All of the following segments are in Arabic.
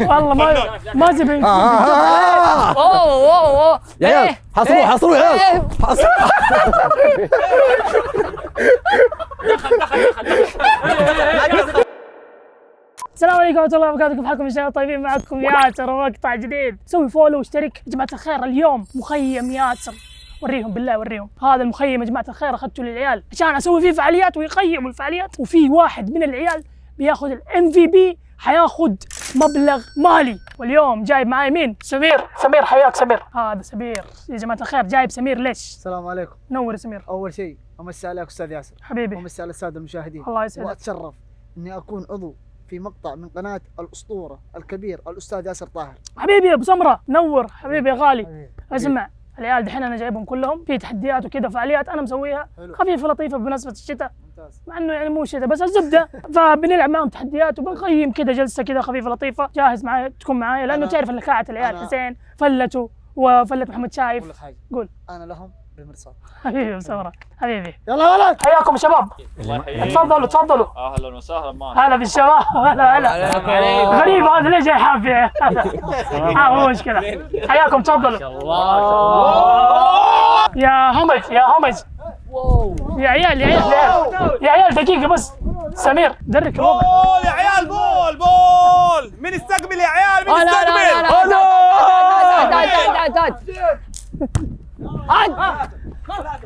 والله ما زبن. اوه يا عيال حصلوا يا عيال حصلوا. السلام عليكم ورحمة الله وبركاته، كيف حالكم؟ ان شاء الله طيبين. معكم ياسر ومقطع جديد. سوي فولو واشترك يا جماعة الخير. اليوم مخيم ياسر، وريهم بالله وريهم. هذا المخيم يا جماعة الخير اخذته للعيال عشان اسوي فيه فعاليات ويقيموا الفعاليات، وفي واحد من العيال بياخذ MVP، حياخذ مبلغ مالي. واليوم جايب معاي مين؟ سمير حياك سمير. هذا سمير يا جماعة الخير. جايب سمير ليش؟ السلام عليكم. نور سمير. أول شيء أمسي عليك أستاذ ياسر حبيبي. وأمسي على السادة المشاهدين. الله يسعدك. وأتشرف إني أكون عضو في مقطع من قناة الأسطورة الكبير الأستاذ ياسر طاهر. حبيبي يا ابو سمره، نور حبيبي يا غالي. اسمع العيال دحين انا جايبهم كلهم في تحديات وكذا، فعاليات انا مسويها خفيفه لطيفه بمناسبه الشتاء. ممتاز. مع انه يعني مو شتاء بس الزبده، فبنلعب معهم تحديات وبنقيم كذا جلسه كذا خفيفه لطيفه. جاهز معايا تكون معايا لانه تعرف ان كاعه العيال حسين فلته وفلت محمد شايف. أقول لك حاجة. قول. أنا لهم بالمرصاد. حبيبي يا ابو سمره حبيبي. يلا ولد. حياكم يا شباب. تفضلوا. اهلا وسهلا معك. هلا بالشباب. هلا غريب هذا ليش جاي حافي؟ مو مشكله. حياكم تفضلوا. يا همج يا عيال دقيقه بس. سمير درك الوضع. بول يا عيال، بول مين يستقبل يا عيال؟ مين يستقبل؟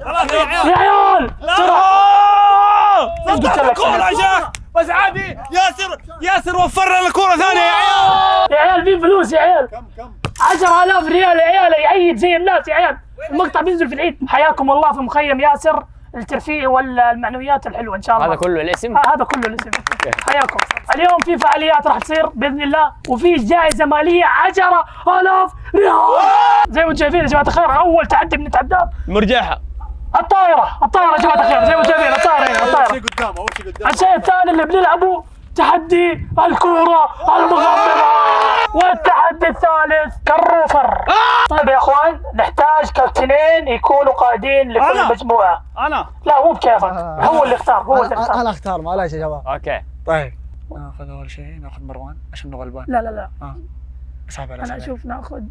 خلاص يا عيال يا عيال صدق الكورة عشان بس عادي. ياسر وفر لنا كورة ثانية يا عيال. يا عيال في فلوس يا عيال. كم 10,000 ريال يا عيال، يعيد زي الناس يا عيال. المقطع بينزل في العيد. حياكم الله في مخيم ياسر، الترفيه والمعنويات الحلوه ان شاء الله. هذا كله الاسم؟ هذا كله الاسم. حياكم. اليوم في فعاليات راح تصير باذن الله، وفي جائزه ماليه 10,000 ريال. زي ما انتم شايفين يا جماعه الخير، اول تحدي بنتعداه مرجحة الطائره يا جماعه الخير. زي ما انتم شايفين الطائره هنا، الطائره. اول شيء قدام. الشيء الثاني اللي بنلعبه تحدي الكورة المغمضة، والتحدي الثالث كالروفر. طيب يا اخوان، نحتاج كابتنين يكونوا قائدين لكل مجموعة. انا لا مو بكيفك، هو اللي اختار. أنا أختار معلش يا شباب. اوكي. طيب ناخذ أول شيء ناخذ مروان عشان غلبان. لا صعب على انا اشوف ناخذ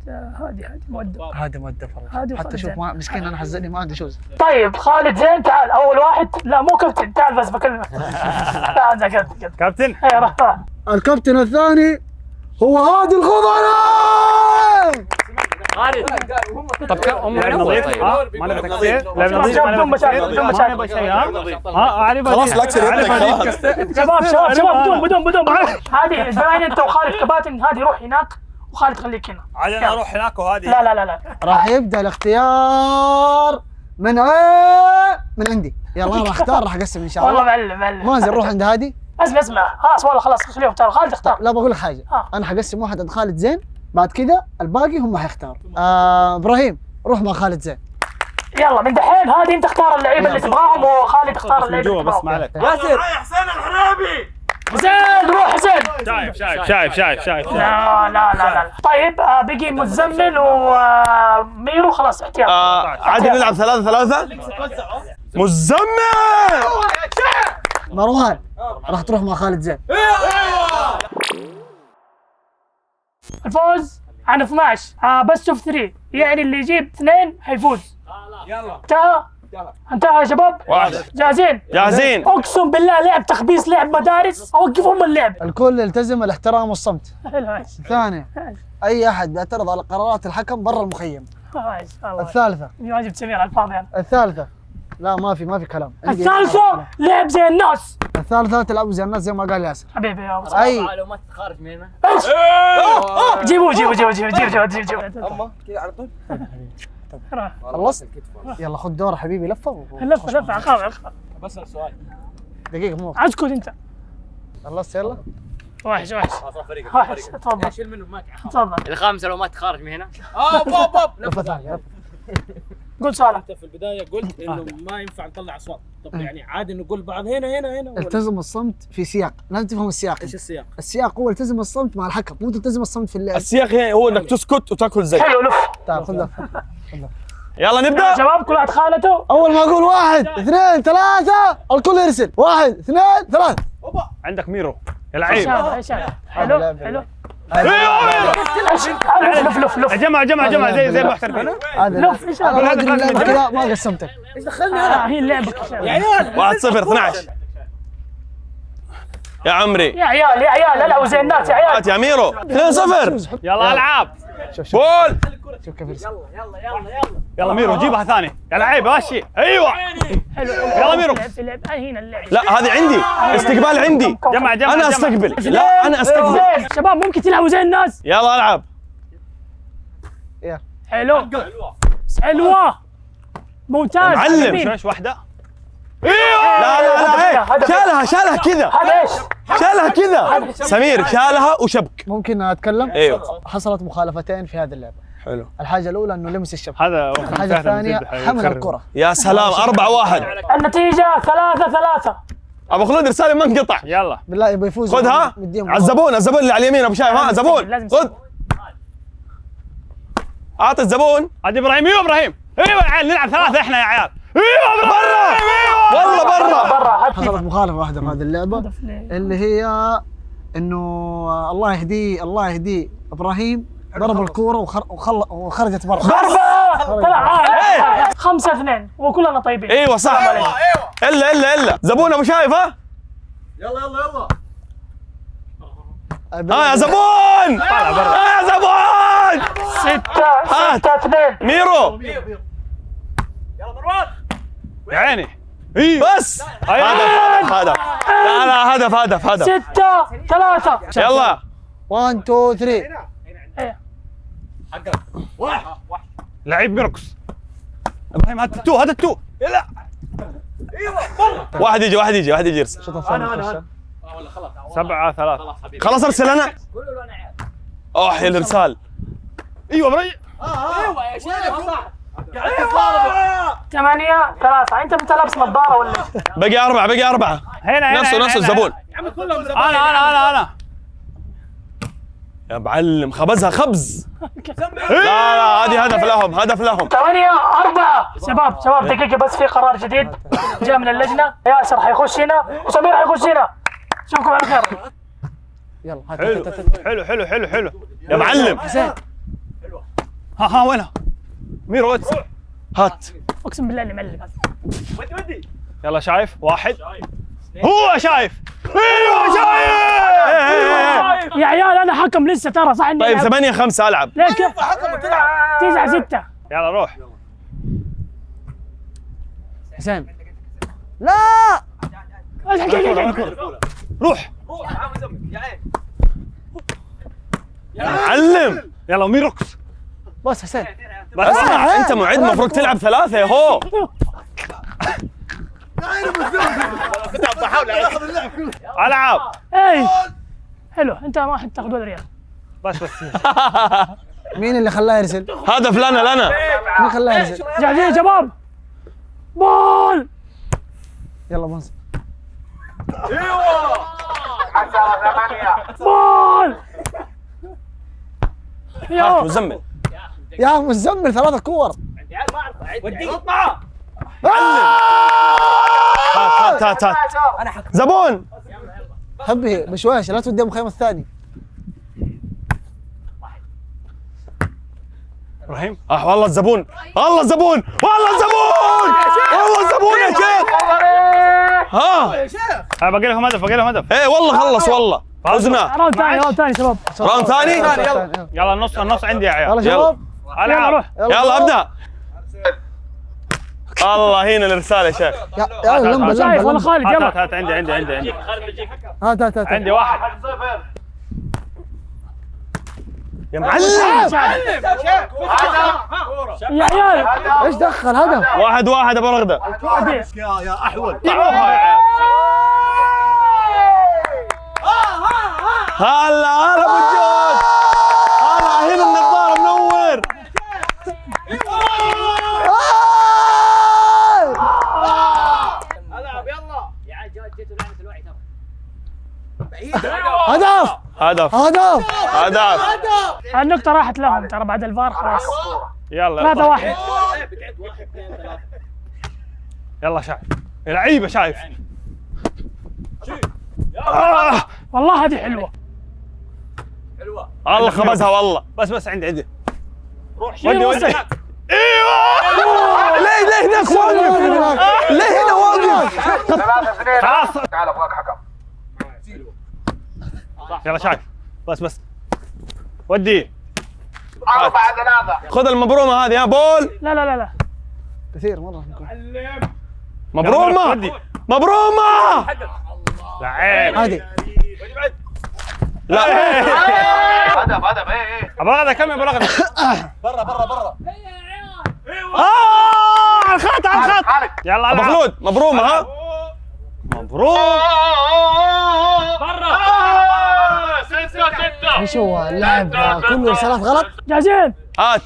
هادي مؤدب. هذا مؤدب هادي حتى شوف ما مسكين انا حزني ما عندي شوز. طيب خالد زين تعال اول واحد. لا مو كابتن، تعال بس بكلمك. لا انت كابتن. ايه راح. الكابتن الثاني هو هادي الخضري. طب كم هم نظيف؟ ما نبي تكسير. لا نظيف. بدون مشاكل. خلاص لا اكسر يدك. شباب بدون. هادي بما ان انت وخالد كباتن، هادي روح هناك وخالد خليك هنا. عاد انا اروح هناك وهذه. لا راح يبدا الاختيار من عندي. يلا انا راح اختار، راح اقسم ان شاء الله. والله معلم. مازن روح عند هادي. اسمع خلاص والله خلاص خليهم اختار. خالد اختار. لا بقول لك حاجه. انا حقسم واحد عند خالد زين، بعد كذا الباقي هم حيختاروا. ابراهيم روح مع خالد زين. يلا من دحين هادي انت اختار اللعيبه اللي تبغاهم، وخالد اختار اللعيبه اللي بس تبغاهم. ما عليك. ياسر حسين الحرابي. حسين روح حسين. شايف. لا. طيب بقي مزمل وميرو خلاص احتياط. عادي نلعب 3-3. مزمل. مروان راح تروح مع خالد زين. الفوز عن 12 بس اوف 3، يعني اللي يجيب 2 حيفوز. يلا انتهى يا شباب. جاهزين. اقسم بالله لعب تخبيص، لعب مدارس، اوقفهم اللعب. الكل يلتزم الاحترام والصمت. ماشي. ثانيا اي احد بيعترض على قرارات الحكم برا المخيم. الثالثة ما جبت سمير على الفاضي انا. الثالثة لا ما في كلام. الثالثة لعب زي الناس. الثالثة تلعبوا زي الناس زي ما قال ياسر. حبيبي يا ابو اي معلومات تخارج من هنا. جيبوا اما كذا على طول. خلصت؟ يلا خذ دور حبيبي. لفه عقاب. بس سؤال دقيقة مو اسكت انت. خلصت يلا. وحش تفضل. شيل منه معك. تفضل. الخامس لو ما تخارج من هنا. بوب لفة ثانية. قول سؤالك. انت في البدايه قلت انه ما ينفع نطلع اصوات، طب يعني عادي نقول بعض هنا التزم الصمت في سياق، لازم تفهم السياق. ايش السياق؟ السياق هو التزم الصمت مع الحكم، مو تلتزم الصمت في اللعب. السياق هو انك تسكت وتاكل زي. حلو لف. تعال خذ لفة. يلا نبدا. شباب كل واحد خالته. اول ما اقول 1 2 3 الكل يرسل. 1 2 3. عندك ميرو يا لعيب. حلو. لف لف لف جمع زي المحترفين. هذا لف ايش هذا هذا؟ ما أدري اللعبة كذا ما قسمتك. هي اللعبة 1-0 12 يا عمري. يا عيال العبوا زي الناس يا عيال. هات يا ميرو 2-0. يلا العاب. بول. شوف كيف يرسل. يلا ميرو جيبها ثاني يا لعيب ماشي. ايوه حلو يلا ميرو. لعب هنا اللعب. لا هذه عندي استقبال عندي. جمع انا استقبل. لا انا استقبل. شباب ممكن تلعبوا زي الناس. يلا العب. حلو حلوة ممتاز. معلم ايش واحده. ايوه لا شالها كذا. هذا ايش؟ شالها كذا. سمير شالها وشبك. ممكن اتكلم؟ ايوه حصلت مخالفتين في هذه اللعبة. حلو. الحاجة الأولى إنه لمس الشبكة. هذا الحاجة الثانية حمل الكرة. يا سلام 4-1. النتيجة 3-3. ابو خلود رسالة ما انقطع. يلا بالله يبغى يفوز. خذها مديهم على الزبون اللي على اليمين ابو شايف. ها زبون لازم خذ. اعطي الزبون. عاد ابراهيم. ايوه ابراهيم. ايوه يا عيال نلعب ثلاثة احنا يا عيال. ايوه برا والله برا. برا حصلت مخالفة واحدة في هذه اللعبة اللي هي إنه الله يهديه إبراهيم ضرب الكورة وخرجت برا. ضربة. طلع 5-2 وكلنا طيبين. ايوه صح. الا زبون ابو شايف. ها يا زبون. يا زبون 6-2. ميرو يا عيني. بس هدف. لا هدف 6-3. يلا 1 2 3. لعيب بيرقص. ابراهيم هات التو يلا. واحد يجي يرسل. 7-3. خلاص ارسل انا. يا الارسال. ايوه ابراهيم. 8-3. انت لابس نظارة ولا ايش؟ بقي أربعة. هنا نفسه الزبون. انا يا معلم خبزها خبز. لا هذه هدف لهم 8-4. شباب دقيقة بس في قرار جديد جاء من اللجنة. ياسر حيخش هنا وسمير حيخش هنا. اشوفكم على خير. يلا حلو يا معلم. حسين ها وينها؟ ميرو هات. اقسم بالله اللي معلم. يلا شايف واحد. هو شايف. ايوه شايف. يا عيال انا حكم لسه ترى صح اني طيب 8-5 العب. ليه كيف؟ 9-6. يلا روح. حسين لا روح يا معلم. يلا ميروكس. بس حسين بس اسمع انت معد المفروض تلعب 3 ياهو. العاب. اي حلو انت ما حد تاخذ ولا ريال. بس مين اللي خلاه يرسل؟ هدف لنا. مين خلاه يرسل؟ جاهزين يا شباب؟ بول. يلا بنص. بول. هات مزمل. يا مزمل 3 كور. هات زبون. حبي بشويش لا تودي المخيم الثاني. ابراهيم والله الزبون يا شيخ. ها باقي لهم هدف. ايه والله خلص والله فزنا. راوند ثاني شباب. راوند ثاني. يلا النص عندي يا عيال. يلا شباب العب. روح. يلا ابدا. الله هنا الارسال يا شيخ. يا لمبه شايف والله خالد يلا. هات عندي. هات عندي واحد. يا معلم. يا عيال ايش دخل هدف؟ 1-1 ابو رغده. يا احول. طلعوها يا عيال. هلا ابو الجود. هنا النظاره منور. هدف النقطة راحت لهم ترى بعد الفار خلاص. يلا 3-1. يلا شايف لعيبه شايف. والله هذه حلوة. الله خبزها والله. بس عندي ودي ايوه ليه هناك واقف؟ ليه هنا واقف؟ 3-2 خلاص تعال ابغاك حكم. يلا شايف. بس ودي 4-3. خذ المبرومه هذه. بول. لا كثير مره. مبرومه ودي. مبرومه. لعيب. عادي. لا هدف ايه ابو رغده كم يا ابو رغده؟ برا. على الخط خالد يلا ابو خلود مبرومه ها. مبروك. برا 6-6. ايش هو اللعب كله رسالات غلط؟ جاهزين؟ هات.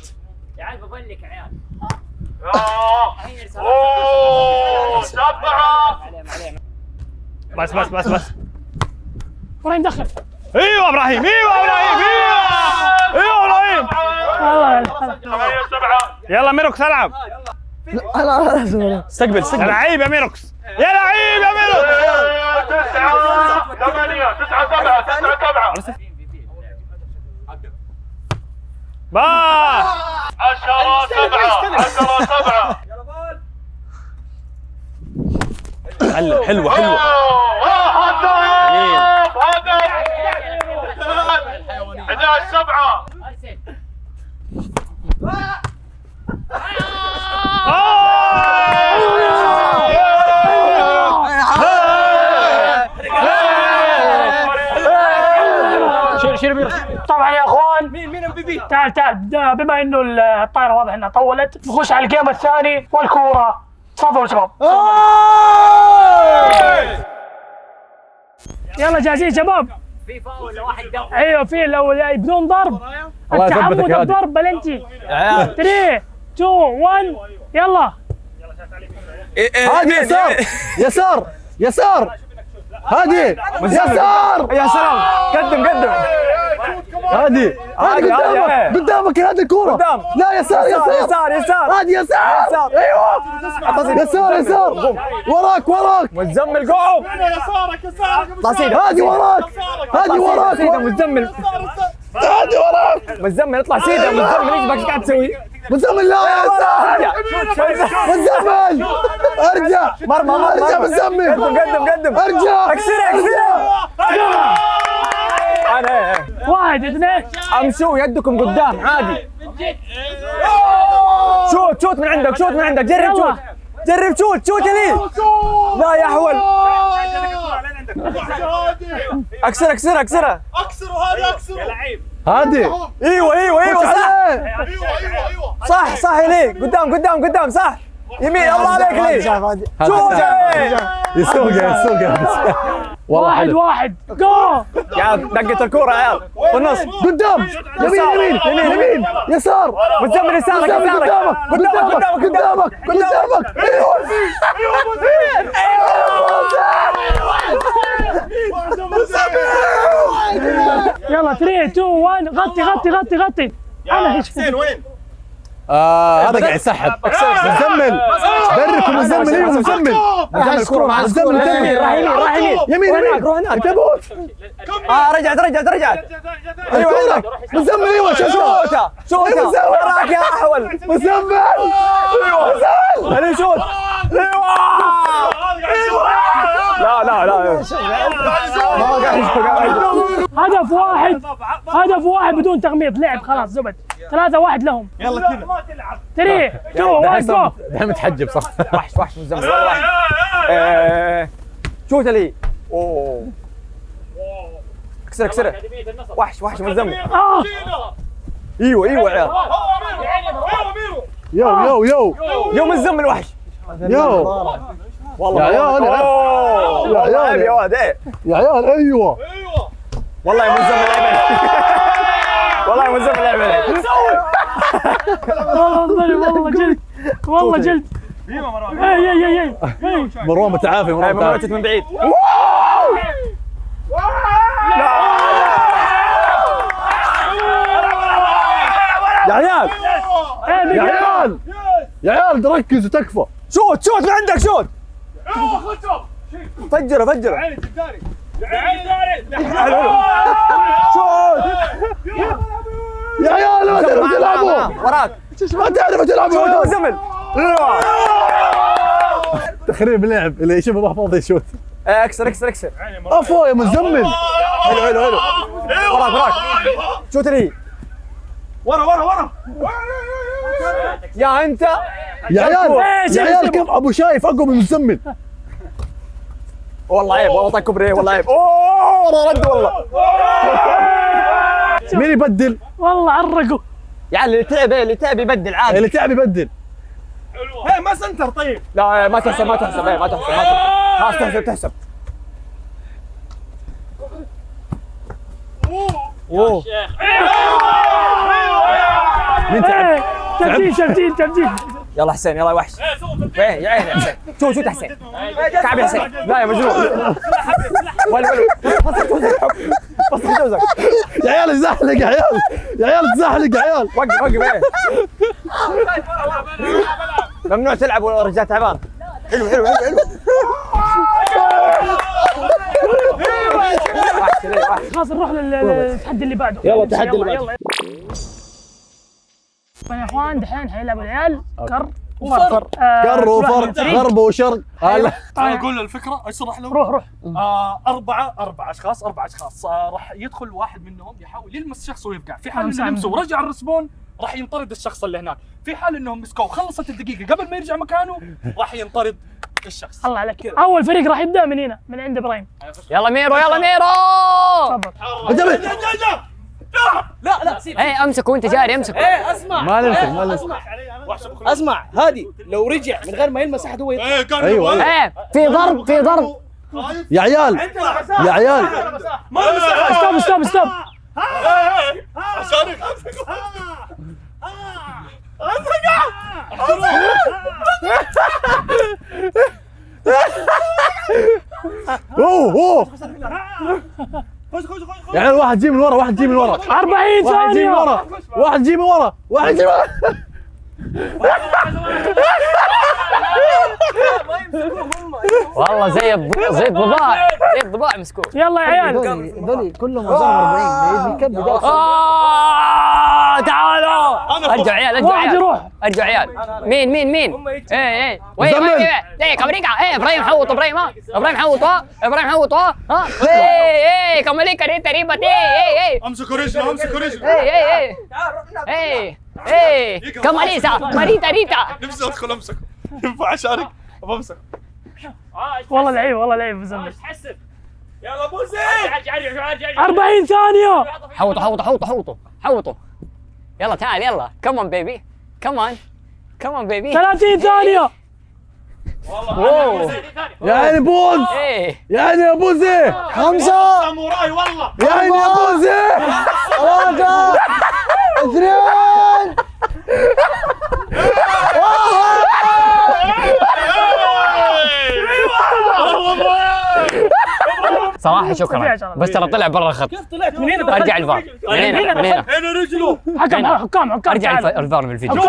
اوه 7. بس ابراهيم دخل. ايوه ابراهيم. والله 8-7. يلا ميروكس العب. لا استقبل يا لعيب يا ميروكس. يا لعيب يا ميروكس. 9-7. با 10-7. حلوه هدف 11-7. طبعا يا اخوان مين MVP؟ تعال بما انه الطائره واضح انها طولت نخش على الجيم الثاني والكوره. تفضلوا شباب. يلا جاهزين شباب؟ في فاول ولا واحد دم. ايوه في لو بدون ضرب. التحمل الضرب بلنتي. 3 2 1 يلا. هادي يسار هادي يسار. يا سلام قدم هادي قدامك هذه الكورة. لا يسار هادي يسار. ايوه يسار وراك مزمل قوم. هادي وراك مزمل اطلع سيده. مزمل ايش قاعد تسوي؟ مزمل لا يا يسار. مزمل ارجع ارجع مزمل. قدم ارجع اكسرها. انا 1 2 امشوا يدكم قدام عادي. شوت من عندك جرب شوت لي. لا يا حول. اكسرها. هادي. ايوه صح ليه قدام صح. يمين الله عليك ليه. شوت يسوق 1 جو. يا دقة الكورة يا عيال في النص قدام. يمين يسار. متزمن يسارك قدامك. يلا 3 2 1 غطي. انا حسين وين؟ هذا قاعد يسحب. مزمل بركم. مزمل الكورة مع مزمل. راح يمين روح هناك تبوت. رجعت. ايوه عندك مزمل. ايوه شوتها وراك يا احول. مزمل ايوه شوت. لا هدف واحد بدون تغميض. لعب خلاص زبد. 3-1 لهم. يلا كذا 3 2 1 جو. دحين متحجب صح. وحش مزمل والله. شوت لي. اوه اكسر. وحش مزمل. ايوه يا عيال. يو مزمل وحش. والله يا عيال يا واد. يا عيال ايوه والله يا مزمل لعبه. والله جلد. اي مروان متعافي. مروان من بعيد. يا عيال ركز وتكفى. شوت من عندك. شوت فجره. يا عيال ما تعرفوا تلعبوا وراك ما تعرفوا تلعبوا زمن تخريب لعب اللي يشوفه ما فاضي يشوت اكسر اكسر اكسر افو يا مزمل حلو حلو حلو وراك وراك شوت لي ورا يا انت يا عيال يا عيال كيف ابو شايف اقوى من مزمل والله عيب والله طاق كبري والله عيب اوه رد والله مين يبدل؟ والله عرقوا. يعني اللي تعب يبدل عادي اللي تعب يبدل هي ما سنتر طيب. لا ما تحسب ما تحسب ما تحسب خلاص تحسب اوه مين تعب؟ تبديل. يلا حسين يلا يا وحش وين يا عيني يا حسين شوت يا حسين كعب يا حسين لا يا مجنون ولو فصل جوزك يا عيال تزحلق يا عيال يا عيال تزحلق يا عيال وقف ايه ممنوع تلعب والرجال تعبان حلو خلاص نروح للتحدي اللي بعده. يلا التحدي اللي بعده. يلا يا اخوان دحين حيلعبوا العيال كر وفر كر وفر غرب وشرق تعال نقول الفكره اشرح له. روح أربع أشخاص راح يدخل واحد منهم يحاول يلمس شخص ويفقع، في حال انه لمسه ورجع الرسبون راح ينطرد الشخص اللي هناك، في حال انهم مسكوه وخلصت الدقيقه قبل ما يرجع مكانه راح ينطرد الشخص. الله عليك. اول فريق راح يبدا من هنا من عند ابراهيم. يلا ميرو يلا ميرو تفضل. لا ايه امسكه وانت جاري امسكه. ايه اسمع ما نمسك اسمع هادي لو رجع من غير ما يلمس احد هو يطلع. ايوه ايه في ضرب يا عيال يا عيال ستوب اوه يا عيال واحد جي من ورا 40 ثانية واحد جي من ورا والله زي الضباع مسكوه. يلا يا عيال ذولي كلهم وزنهم 40 بيكبد. تعالوا ارجع عيال واحد يروح. ارجع عيال. مين ايه وين كامريكا ابراهيم حوط ابراهيم حوط ها ايه كامريكا دي تقريبا ايه امسكوا رجله ايه كاماريسا ماريتا نفسي ادخل امسك ينفع اشارك ابغى امسك. والله لعيب مزمل. حسب يلا بوزي 40 ثانية. حوطوا يلا تعال يلا كمان بيبي كمان بيبي 30 ثانية. يا عيني بوز يا عيني يا بوزي 5 ساموراي والله يا عيني يا بوزي 3 2 صراحة شكرا بس ترى طلع برا الخط. كيف طلعت من هنا؟ ارجع الفار من هنا هنا رجله حكام ارجع تعال. الفار من الفيديو.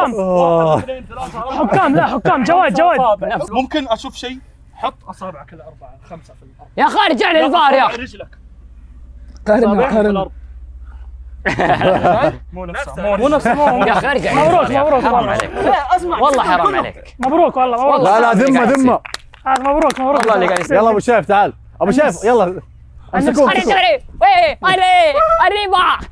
حكام جواد ممكن اشوف شيء؟ حط اصابعك كذا 4 5 في الارض يا اخي ارجع لي الفار يا اخي. رجلك قارن مو نفسه يا اخي ارجع مبروك حرام عليك والله حرام عليك. مبروك والله لا ذمة مبروك والله اللي قاعد يصير. يلا ابو شايف تعال ابو شايف يلا امسكوه arriba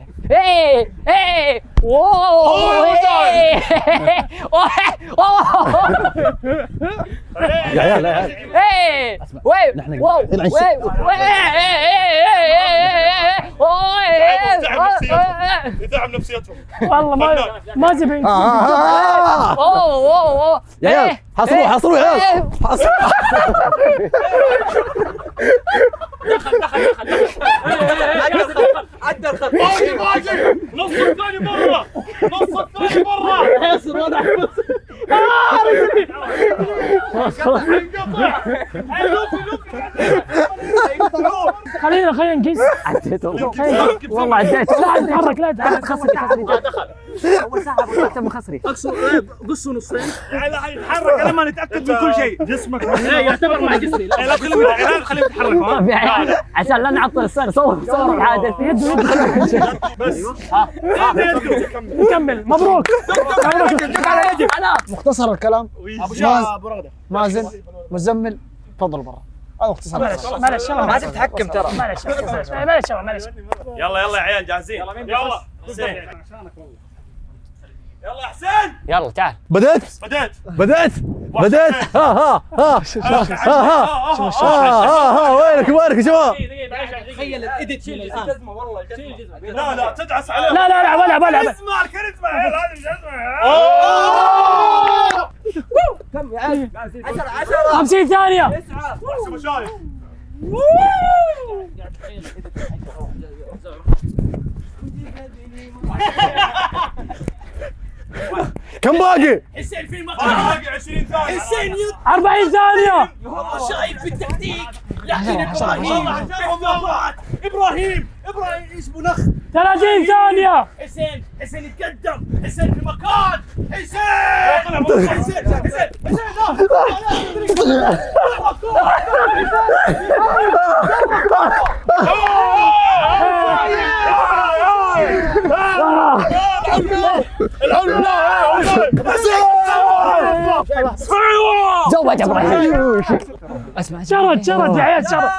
يا عيال يا عيال نحن يدعم نفسيتهم والله ما زبين. يا عيال حصروه يا عيال عدى الخط باقي نص الثاني برا ياسر واضح خلينا نقيس. عديت والله عديت. لا تتحرك لا تتحرك. خصري اول ساعه ابو تم خصري. قصوا نصين. يتحرك لما نتاكد من كل شيء. جسمك يعتبر مع جسمي. لا خليه يتحرك. ما في حاجة. عشان لا نعطل السير. صور الحادث. بس نكمل. مبروك. انا مختصر الكلام. ابو رغده مازن مزمل تفضل برا. هذا مختصر الكلام. معلش ما تتحكم ترى. معلش يلا يا عيال جاهزين. يلا حسين. يلا حسين. يلا تعال. بدأت. ها وينك يا شباب؟ تخيل الايديت شيل الان. لا تدعس عليه. لا ولا اسمع الكاريزما يا عيال هذه مش اسمع. 50 ثانية. شايف. كم باقي؟ حسين في باقي 20 ثانية. حسين 40 ثانية. والله شايف بالتكتيك. لكن ابراهيم اسمه نخ. 30 ثانية. حسين يتقدم. حسين في مكان. حسين زود يا ابراهيم. اسمع شرد يا عيال شرد.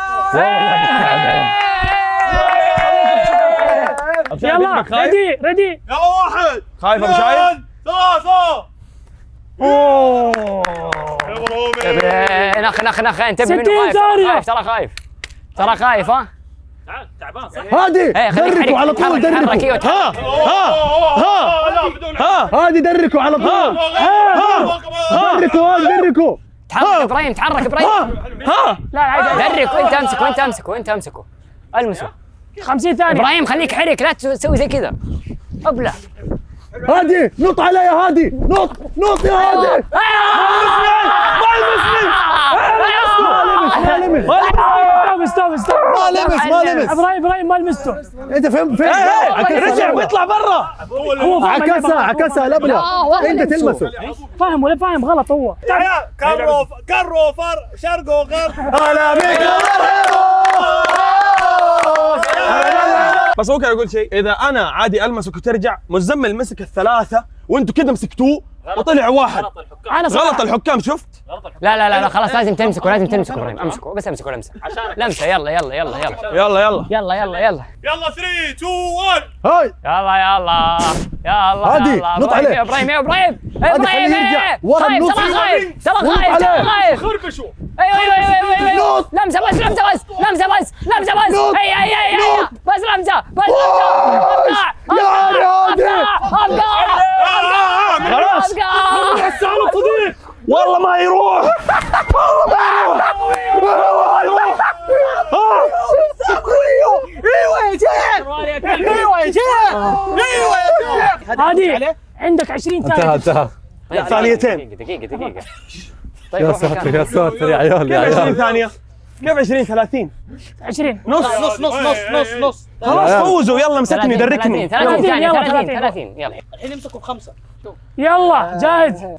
يلا ريدي. يلا واحد. خايف ابو شايف؟ 3. نخ انتبه 60 منه. ثانية. ترى خايف ها. تعبان صح؟ هادي دركوا على طول. دركوا. هادي دركوا على طول. دركوا. تحرك ابراهيم. لا درك وانت امسكه. المسه. 50 ثانية. ابراهيم خليك حرك لا تسوي زي كذا. ابلع. هادي نط علي يا هادي. نط يا هادي. ما لمس. ابراهيم ما لمسته. انت فين؟ رجع بيطلع برا. هو عكسها الابلة. انت تلمسه. فاهم ولا فاهم غلط هو. كروفر شرق وغرب. هلا بك بس ممكن اقول شيء، اذا انا عادي المسك وترجع، مزمل مسك الثلاثه وانتوا كده مسكتوه وطلع واحد. غلط الحكام. شفت؟ لا خلاص لازم تمسكه ابراهيم. امسكه لمسه. لمسه. يلا. يلا 3 2 1. هاي يلا هادي، نط عليه. يا ابراهيم خليه يرجع. ورا النص. ترى خايف. خربشوا. ايوه لمسه بس. اي بس لمسه. يا هادي. خلاص. والله ما يروح. هادي عندك 20 ثانية. انتهى. ثانيتين. دقيقة. يا ساتر يا عيال 20 ثانية. كيف 20 30؟ 20. نص. خلاص فوزوا. يلا امسكني دركني. 30 30. يلا الحين امسكوا ب5. يلا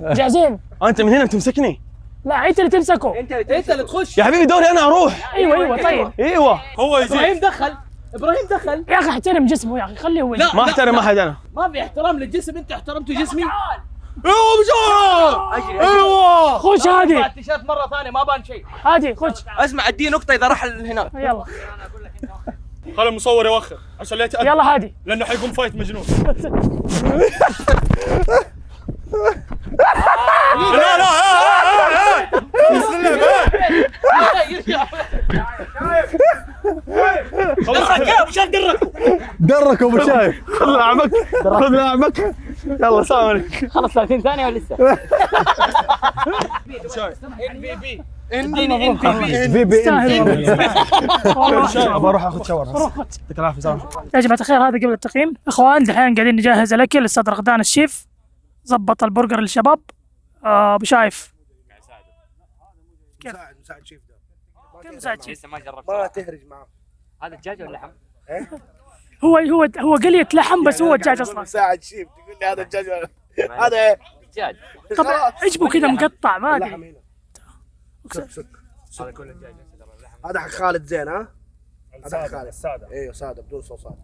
جاهزين. انت من هنا بتمسكني. لا انت اللي تمسكه. انت اللي تخش. يا حبيبي دوري انا اروح. ايوه طيب. ايوه هو ابراهيم دخل. يا اخي احترم جسمه يا اخي خليه هو. ما احترم احد انا. ما في احترام للجسم. انت احترمتوا جسمي. ايوه خش هادي. التيشيرت مرة ثانية ما بان شيء. هادي خش. اسمع اديه نقطة اذا راح هناك. يلا خلي المصور يوخر عشان لا يتأذى، يلا هادي. لانه حيقوم فايت مجنون. لا درك ابو شايف. خذ لعبك. يلا سلام عليكم. خلص 30 ثانية ولا لسه؟ بروح اخذ شاور. يعطيك العافيه. سلام. يا جماعة الخير هذا قبل التقييم. اخوان دحين قاعدين نجهز الاكل. الاستاذ رغدان الشيف ظبط البرجر للشباب. ابو شايف كيف؟ مساعد شيف ده. كيف مساعد شيف؟ لسه ما جربت. ما تهرج معه. هذا دجاج ولا لحم؟ هو قلية لحم بس هو دجاج اصلا. مساعد شيف تقول لي هذا الدجاج هذا ايه؟ دجاج. طب ايش بو كذا مقطع ما ادري. هذا حق خالد زين ها؟ هذا حق خالد السادة. ايوه سادة بدون صوصات.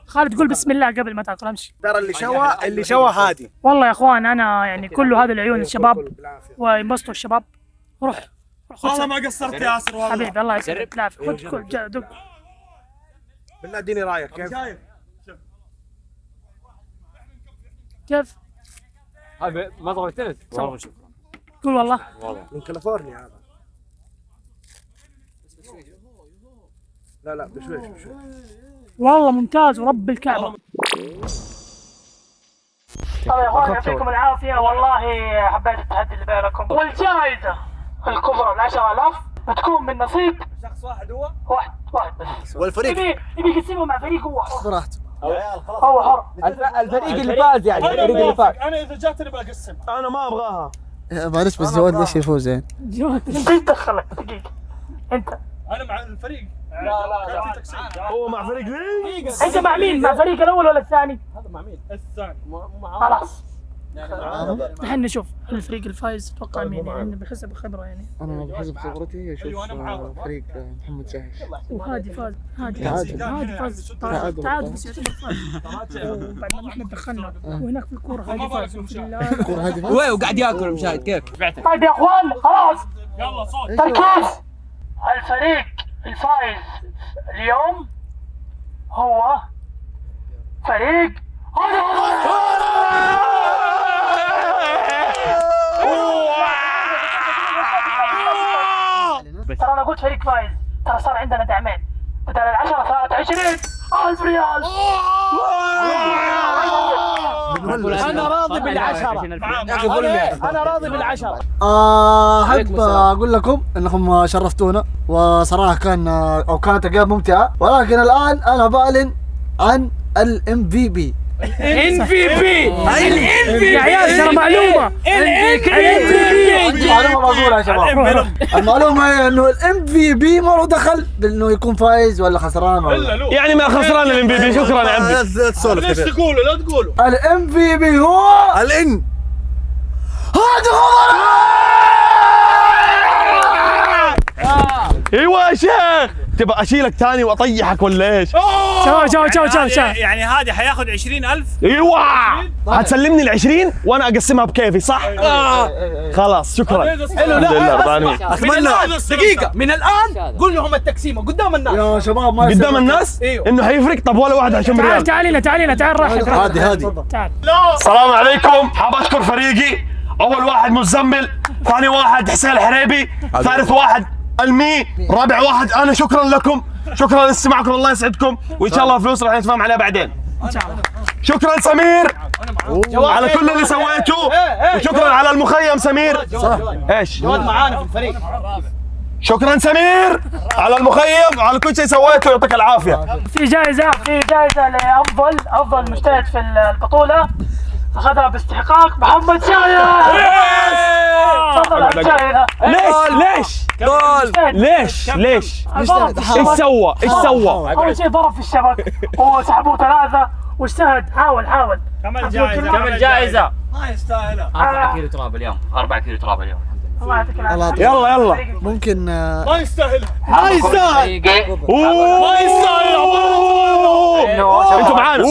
خالد قول بسم الله قبل ما تاكل امشي. ترى اللي شوى هادي. والله يا اخوان انا يعني كل هذا العيون الشباب وينبسطوا الشباب. روح والله ما قصرت يا ياسر والله حبيبي الله يسلمك بالعافيه. خذ كل دق. بالله اديني رايك كيف؟ كيف؟ هذا مطعم التنس والله شكرا. قول والله من كاليفورنيا هذا. لا بشويش والله ممتاز ورب الكعبه. طيب يا اخوان يعطيكم العافيه والله حبيت التحدي اللي بينكم. والجائزه الكبرى ال 10000 بتكون من نصيب شخص واحد هو واحد بس. والفريق يبي يقسمه مع فريق هو حر. براحته. هو حر. الفريق اللي فاز يعني الفريق اللي فاز. انا اذا جاتني بقسم. انا ما ابغاها. معلش بس جواد ليش يفوز يعني؟ انت ايش دخلك دقيقه انت؟ انا مع الفريق. لا هو مع فريق ليجز. انت مع مين؟ مع فريق الاول ولا الثاني؟ هذا مع مين؟ الثاني خلاص الحين نشوف الفريق الفايز اتوقع مين يعني بحسب الخبره يعني. انا بحسب خبرتي اشوف فريق محمد جاهش. وهادي فاز هادي فاز تعادل بس يعتبر فاز. وبعد ما احنا دخلنا وهناك في الكوره هادي فاز. الكورة هذه وين وقاعد ياكل مشاهد كيف؟ طيب يا اخوان خلاص يلا صوت تركيز. الفريق الفائز اليوم هو فريق ترى انا قلت فريق فايز. ترى صار عندنا دعمين بدل 10 صارت 20,000 ريال. انا راضي بالعشرة. انا راضي بالعشرة. احب اقول لكم انكم شرفتونا وصراحه كانت ايام ممتعه، ولكن الان انا بعلن عن MVP. يا عيال ترى معلومه معلومه بقولها يا شباب. المعلومه هي انه MVP ما له دخل بانه يكون فايز ولا خسران ولا يعني ما خسران الMVP. شكرا يا عمي. لا تسولف ليش تقولوا لا تقولوا الMVP هو الان هادي خضر. ايوه يا شيخ تبغى اشيلك ثاني واطيحك ولا ايش؟ شوف يعني هذا حياخذ 20,000. ايوه هتسلمني ال20 وانا اقسمها بكيفي صح؟ خلاص شكرا. الحمد لله رضاني. اتمنى دقيقة من الان قول لهم التقسيمة قدام الناس يا شباب ما قدام الناس انه حيفرق. طب ولا واحد عشان ريال. تعال راحك هادي تعال. السلام عليكم. حاب اشكر فريقي. اول واحد مزمل، ثاني واحد حسين الحريبي، ثالث واحد المي، رابع واحد انا. شكرا لكم، شكرا لاستماعكم، الله يسعدكم، وان شاء الله فلوس راح نتفاهم عليها بعدين ان شاء الله. شكرا سمير على كل اللي سويته، وشكرا على المخيم سمير. ايش؟ جواد معانا في الفريق. شكرا سمير على المخيم وعلى كل شيء سويته، يعطيك العافيه. في جائزه لافضل مجتهد في البطوله اخذها باستحقاق محمد شاير. تفضل يا شاير. ليش؟ ايش سوى؟ اول شيء ضرب في الشبك وسحبوه 3 واجتهد. حاول كم الجائزة؟ ما يستاهلها. 4 كيلو تراب اليوم. 4 كيلو تراب اليوم. الله يعطيك العافيه. يلا ممكن ما يستاهلها. ما يستاهل. انتوا معانا.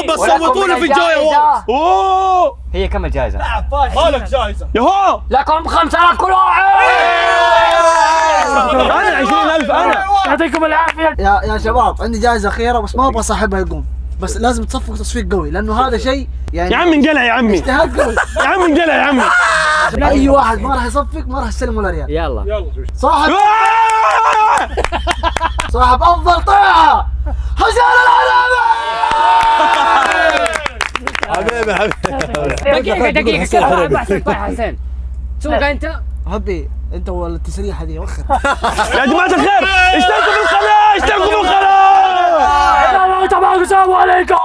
بس صوتونا في الجايزة. هي كم الجائزة؟ ما لك جائزة. يهو لكم 5,000 كل واحد. انا 20,000 انا. يعطيكم العافيه. يا شباب عندي جائزة أخيرة بس ما أبغى صاحبها يقوم، بس لازم تصفق تصفيق قوي لأنه هذا شيء يعني يا عم انقلع يا عمي. اجتهاد قوي. يا عم انقلع يا عمي. أي واحد ما راح يصفق ما راح يستلم ولا ريال. يلا صاحب أفضل طيعة حسين العلامة. حبيبي دقيقة كذا بحثك طيب حسين. شوف انت حبي انت والتسريحة دي وخر. يا جماعة الخير اشتركوا في القناة. السلام عليكم.